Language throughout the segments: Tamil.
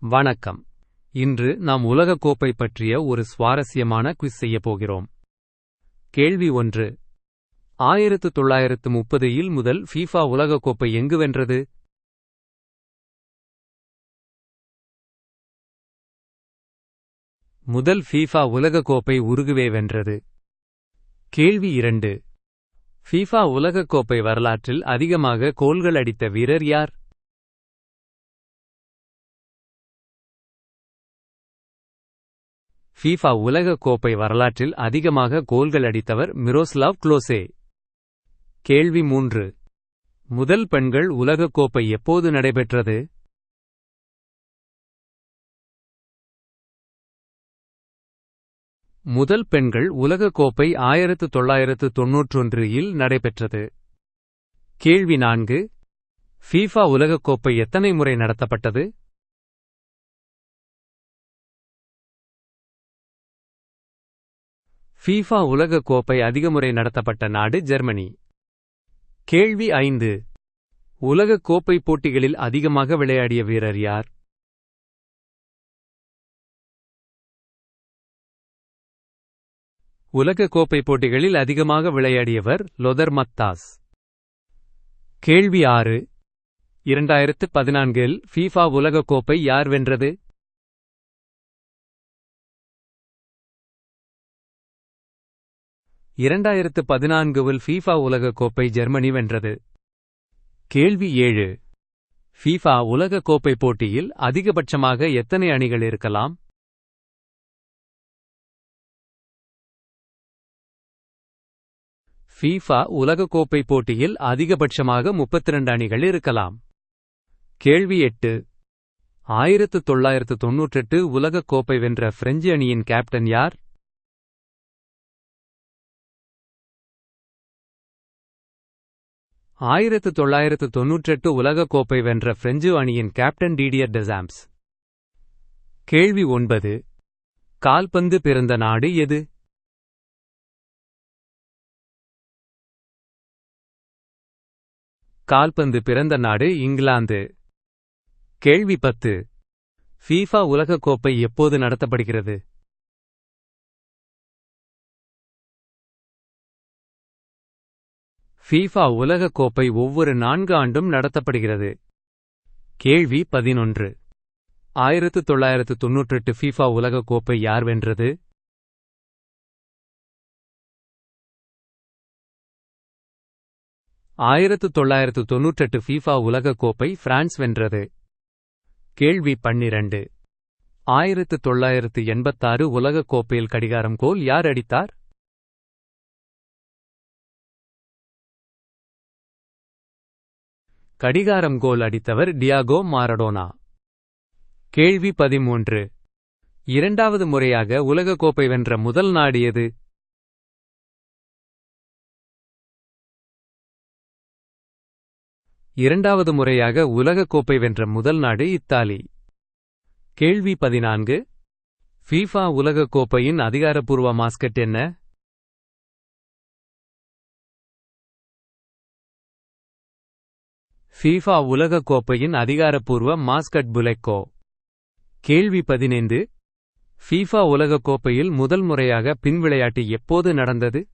வணக்கம். இன்று நாம் உலகக் கோப்பை பற்றிய ஒரு சுவாரஸ்யமான குவிஸ் செய்யப் போகிறோம். கேள்வி 1. 1930 முதல் ஃபீஃபா உலகக் கோப்பை எங்கு வென்றது? முதல் ஃபீஃபா உலகக் கோப்பை உருகுவே வென்றது. கேள்வி 2. ஃபீஃபா உலகக் கோப்பை வரலாற்றில் அதிகமாக கோல்கள் அடித்த வீரர் யார்? ஃபீஃபா உலகக் கோப்பை வரலாற்றில் அதிகமாக கோல்கள் அடித்தவர் மிரோஸ்லாவ் க்ளோசே. கேள்வி 3. முதல் பெண்கள் உலகக் கோப்பை எப்போது நடைபெற்றது? முதல் பெண்கள் உலகக் கோப்பை 1991 இல் நடைபெற்றது. கேள்வி 4. ஃபீஃபா உலகக் கோப்பை எத்தனை முறை நடத்தப்பட்டது? ஃபீஃபா உலகக் கோப்பை அதிகமுறை நடத்தப்பட்ட நாடு ஜெர்மனி. கேள்வி 5. உலகக் கோப்பை போட்டிகளில் அதிகமாக விளையாடிய வீரர் யார்? உலகக் கோப்பை போட்டிகளில் அதிகமாக விளையாடியவர் லொதர் மத்தாஸ். கேள்வி 6. 2014 இல் ஃபீஃபா உலகக் கோப்பை யார் வென்றது? 2014 இல் ஃபீஃபா உலகக் கோப்பை ஜெர்மனி வென்றது. கேள்வி 7. ஃபீஃபா உலகக் கோப்பை போட்டியில் அதிகபட்சமாக எத்தனை அணிகள் இருக்கலாம்? ஃபீஃபா உலகக் கோப்பை போட்டியில் அதிகபட்சமாக 32 அணிகள் இருக்கலாம். கேள்வி 8. 1998 உலகக் கோப்பை வென்ற பிரெஞ்சு அணியின் கேப்டன் யார்? 1998 உலகக் கோப்பை வென்ற பிரெஞ்சு அணியின் கேப்டன் டிடியர் டெசாம்ஸ். கேள்வி 9. கால்பந்து பிறந்த நாடு எது? கால்பந்து பிறந்த நாடு இங்கிலாந்து. கேள்வி 10. ஃபீஃபா உலகக் கோப்பை எப்போது நடத்தப்படுகிறது? ஃபீஃபா உலகக் கோப்பை ஒவ்வொரு 4 ஆண்டும் நடத்தப்படுகிறது. கேள்வி 11. 1998 ஃபீஃபா உலகக் கோப்பை யார் வென்றது? ஃபீஃபா உலகக் கோப்பை பிரான்ஸ் வென்றது. கேள்வி 12. 1986 உலகக் கோப்பையில் கடிகாரம் கோல் யார் அடித்தார்? கடிகாரம் கோல் அடித்தவர் டியாகோ மாரடோனா. கேள்வி 13. இரண்டாவது முறையாக உலகக் கோப்பை வென்ற முதல் நாடு எது? இரண்டாவது முறையாக உலகக் கோப்பை வென்ற முதல் நாடு இத்தாலி. கேள்வி 14. ஃபீஃபா உலகக் கோப்பையின் அதிகாரப்பூர்வ மாஸ்கட் என்ன? ஃபீஃபா உலகக் கோப்பையின் அதிகாரப்பூர்வ மாஸ்கட் புலெக்கோ. கேள்வி 15. ஃபீஃபா உலகக் கோப்பையில் முதல் முறையாக பின்விளையாட்டு எப்போது நடந்தது?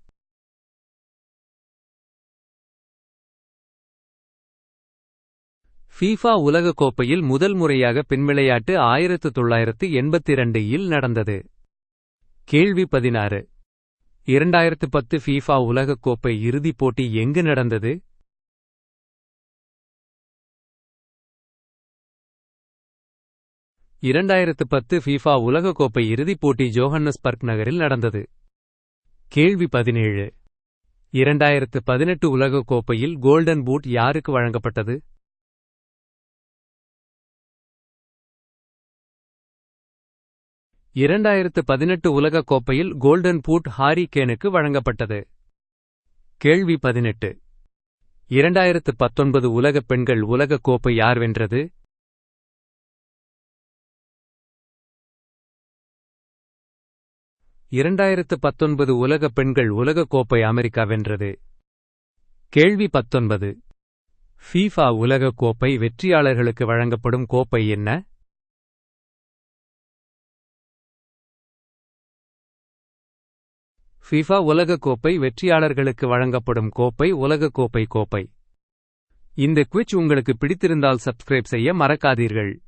ஃபீஃபா உலகக் கோப்பையில் முதல் முறையாக பின்விளையாட்டு 1982 இல் நடந்தது. கேள்வி 16. 2010 ஃபீஃபா உலகக் கோப்பை இறுதிப் போட்டி எங்கு நடந்தது? 2010 ஃபீஃபா உலகக் கோப்பை இறுதிப் போட்டி ஜோஹன்னஸ்பர்க் நகரில் நடந்தது. கேள்வி 17. 2018 உலகக் கோப்பையில் கோல்டன் பூட் யாருக்கு வழங்கப்பட்டது? உலகக் கோப்பையில் கோல்டன் பூட் ஹாரி கேனுக்கு வழங்கப்பட்டது. கேள்வி 18. 2019 உலகப் பெண்கள் உலகக் கோப்பை யார் வென்றது? 2019 உலகப் பெண்கள் உலகக் கோப்பை அமெரிக்கா வென்றது. கேள்வி 19. ஃபீஃபா உலகக் கோப்பை வெற்றியாளர்களுக்கு வழங்கப்படும் கோப்பை என்ன? ஃபிஃபா உலகக்கோப்பை வெற்றியாளர்களுக்கு வழங்கப்படும் கோப்பை உலகக்கோப்பை கோப்பை. இந்த குவிஸ் உங்களுக்கு பிடித்திருந்தால் சப்ஸ்கிரைப் செய்ய மறக்காதீர்கள்.